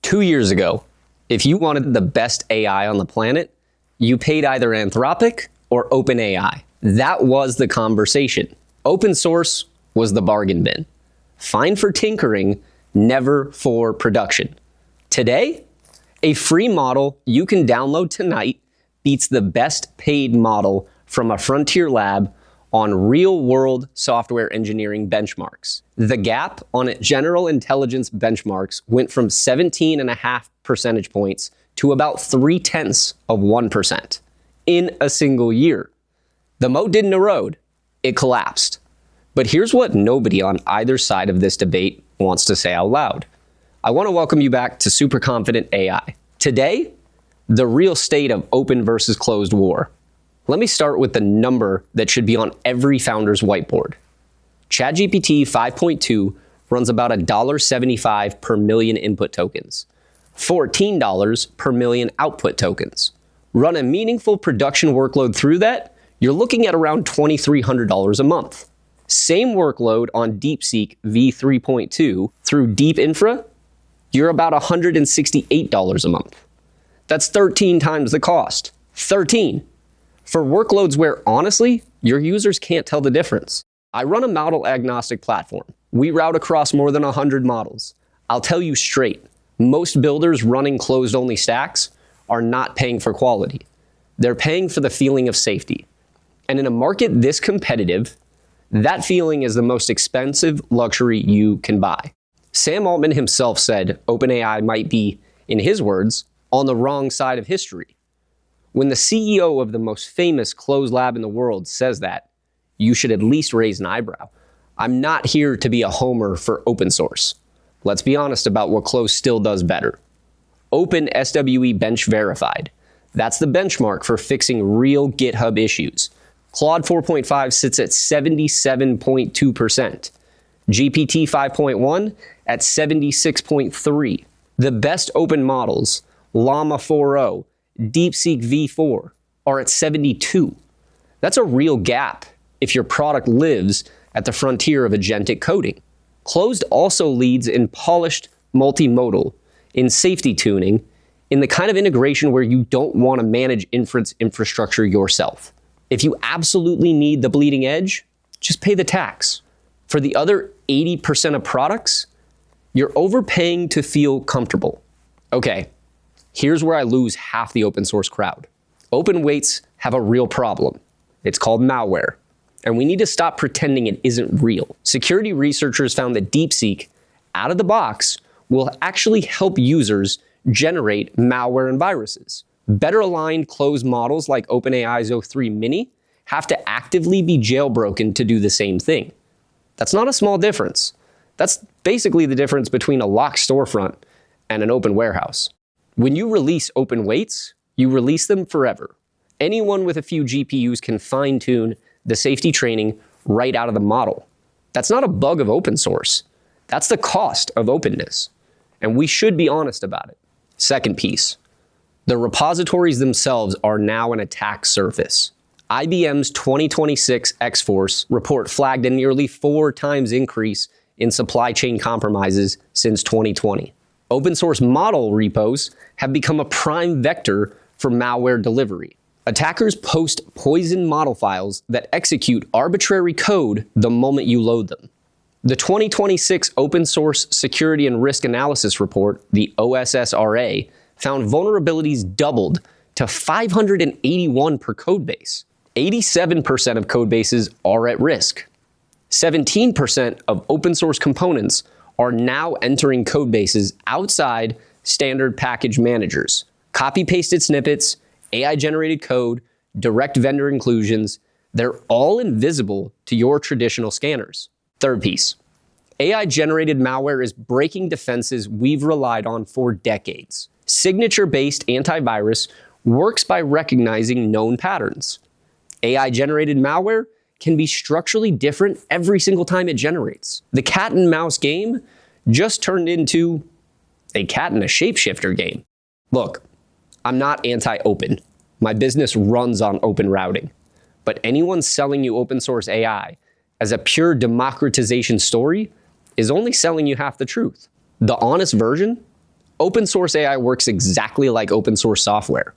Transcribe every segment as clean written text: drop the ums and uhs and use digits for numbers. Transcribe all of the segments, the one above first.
2 years ago, if you wanted the best AI on the planet, you paid either Anthropic or OpenAI. That was the conversation. Open source was the bargain bin. Fine for tinkering, never for production. Today, a free model you can download tonight beats the best paid model from a frontier lab on real-world software engineering benchmarks. The gap on general intelligence benchmarks went from 17.5 percentage points to about 0.3% in a single year. The moat didn't erode, it collapsed. But here's what nobody on either side of this debate wants to say out loud. I want to welcome you back to Super Confident AI. Today, the real state of open versus closed war. Let me start with the number that should be on every founder's whiteboard. ChatGPT 5.2 runs about $1.75 per million input tokens, $14 per million output tokens. Run a meaningful production workload through that, you're looking at around $2,300 a month. Same workload on DeepSeek v3.2 through Deep Infra, you're about $168 a month. That's 13 times the cost. 13. For workloads where, honestly, your users can't tell the difference. I run a model agnostic platform. We route across more than 100 models. I'll tell you straight, most builders running closed-only stacks are not paying for quality. They're paying for the feeling of safety. And in a market this competitive, that feeling is the most expensive luxury you can buy. Sam Altman himself said OpenAI might be, in his words, on the wrong side of history. When the CEO of the most famous closed lab in the world says that, you should at least raise an eyebrow. I'm not here to be a homer for open source. Let's be honest about what closed still does better. Open SWE Bench Verified. That's the benchmark for fixing real GitHub issues. Claude 4.5 sits at 77.2%. GPT 5.1 at 76.3%. The best open models, Llama 4.0, DeepSeek v4, are at 72. That's a real gap if your product lives at the frontier of agentic coding. Closed also leads in polished multimodal, in safety tuning, in the kind of integration where you don't want to manage inference infrastructure yourself. If you absolutely need the bleeding edge, just pay the tax. For the other 80% of products, you're overpaying to feel comfortable. Okay, here's where I lose half the open source crowd. Open weights have a real problem. It's called malware. And we need to stop pretending it isn't real. Security researchers found that DeepSeek, out of the box, will actually help users generate malware and viruses. Better aligned closed models like OpenAI's O3 Mini have to actively be jailbroken to do the same thing. That's not a small difference. That's basically the difference between a locked storefront and an open warehouse. When you release open weights, you release them forever. Anyone with a few GPUs can fine-tune the safety training right out of the model. That's not a bug of open source. That's the cost of openness. And we should be honest about it. Second piece, the repositories themselves are now an attack surface. IBM's 2026 X-Force report flagged a nearly 4 times increase in supply chain compromises since 2020. Open source model repos have become a prime vector for malware delivery. Attackers post poison model files that execute arbitrary code the moment you load them. The 2026 Open Source Security and Risk Analysis Report, the OSSRA, found vulnerabilities doubled to 581 per codebase. 87% of codebases are at risk. 17% of open source components are now entering codebases outside standard package managers. Copy-pasted snippets, AI-generated code, direct vendor inclusions, they're all invisible to your traditional scanners. Third piece, AI-generated malware is breaking defenses we've relied on for decades. Signature-based antivirus works by recognizing known patterns. AI-generated malware can be structurally different every single time it generates. The cat and mouse game just turned into a cat and a shapeshifter game. Look, I'm not anti-open. My business runs on open routing. But anyone selling you open source AI as a pure democratization story is only selling you half the truth. The honest version Open source AI works exactly like open source software.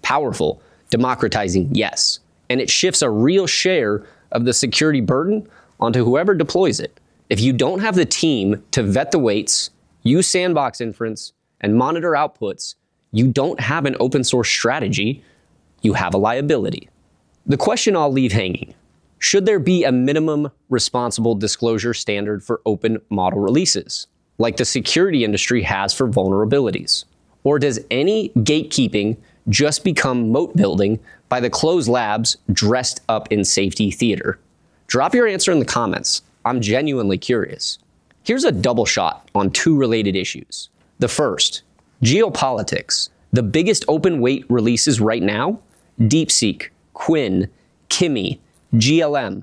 Powerful, democratizing, yes. And it shifts a real share of the security burden onto whoever deploys it. If you don't have the team to vet the weights, use sandbox inference, and monitor outputs, you don't have an open source strategy, you have a liability. The question I'll leave hanging: should there be a minimum responsible disclosure standard for open model releases, like the security industry has for vulnerabilities? Or does any gatekeeping just become moat building by the closed labs dressed up in safety theater? Drop your answer in the comments. I'm genuinely curious. Here's a double shot on two related issues. The first, geopolitics. The biggest open weight releases right now: DeepSeek, Quinn, Kimi, GLM.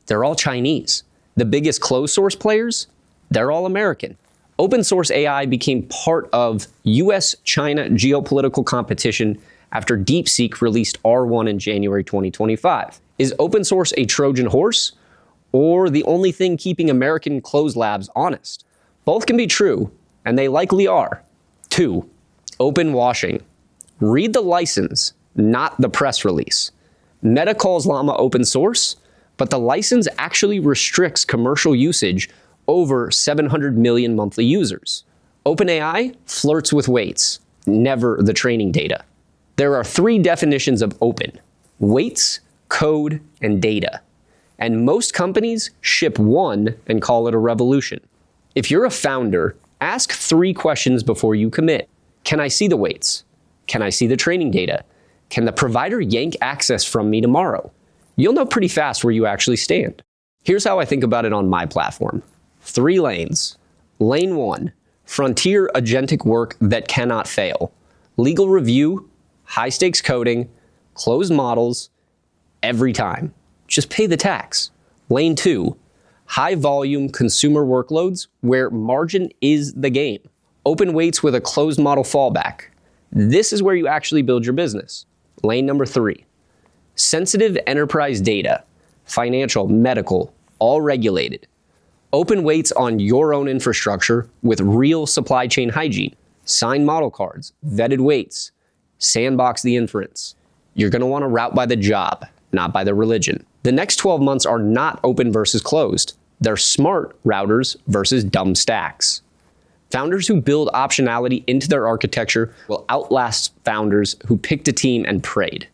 They're all Chinese. The biggest closed source players? They're all American. Open source AI became part of US-China geopolitical competition after DeepSeek released R1 in January 2025. Is open source a Trojan horse, or the only thing keeping American closed labs honest? Both can be true, and they likely are. 2. Open washing. Read the license, not the press release. Meta calls Llama open source, but the license actually restricts commercial usage over 700 million monthly users. OpenAI flirts with weights, never the training data. There are 3 definitions of open: weights, code, and data. And most companies ship one and call it a revolution. If you're a founder, ask 3 questions before you commit. Can I see the weights? Can I see the training data? Can the provider yank access from me tomorrow? You'll know pretty fast where you actually stand. Here's how I think about it on my platform. 3 lanes. Lane 1, frontier agentic work that cannot fail. Legal review, high stakes coding, closed models, every time. Just pay the tax. Lane 2, high volume consumer workloads where margin is the game. Open weights with a closed model fallback. This is where you actually build your business. Lane number 3, sensitive enterprise data, financial, medical, all regulated. Open weights on your own infrastructure with real supply chain hygiene. Sign model cards, vetted weights, sandbox the inference. You're going to want to route by the job, not by the religion. The next 12 months are not open versus closed. They're smart routers versus dumb stacks. Founders who build optionality into their architecture will outlast founders who picked a team and prayed.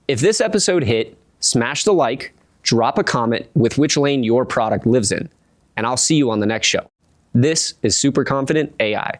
If this episode hit, smash the like, drop a comment with which lane your product lives in, and I'll see you on the next show. This is Super Confident AI.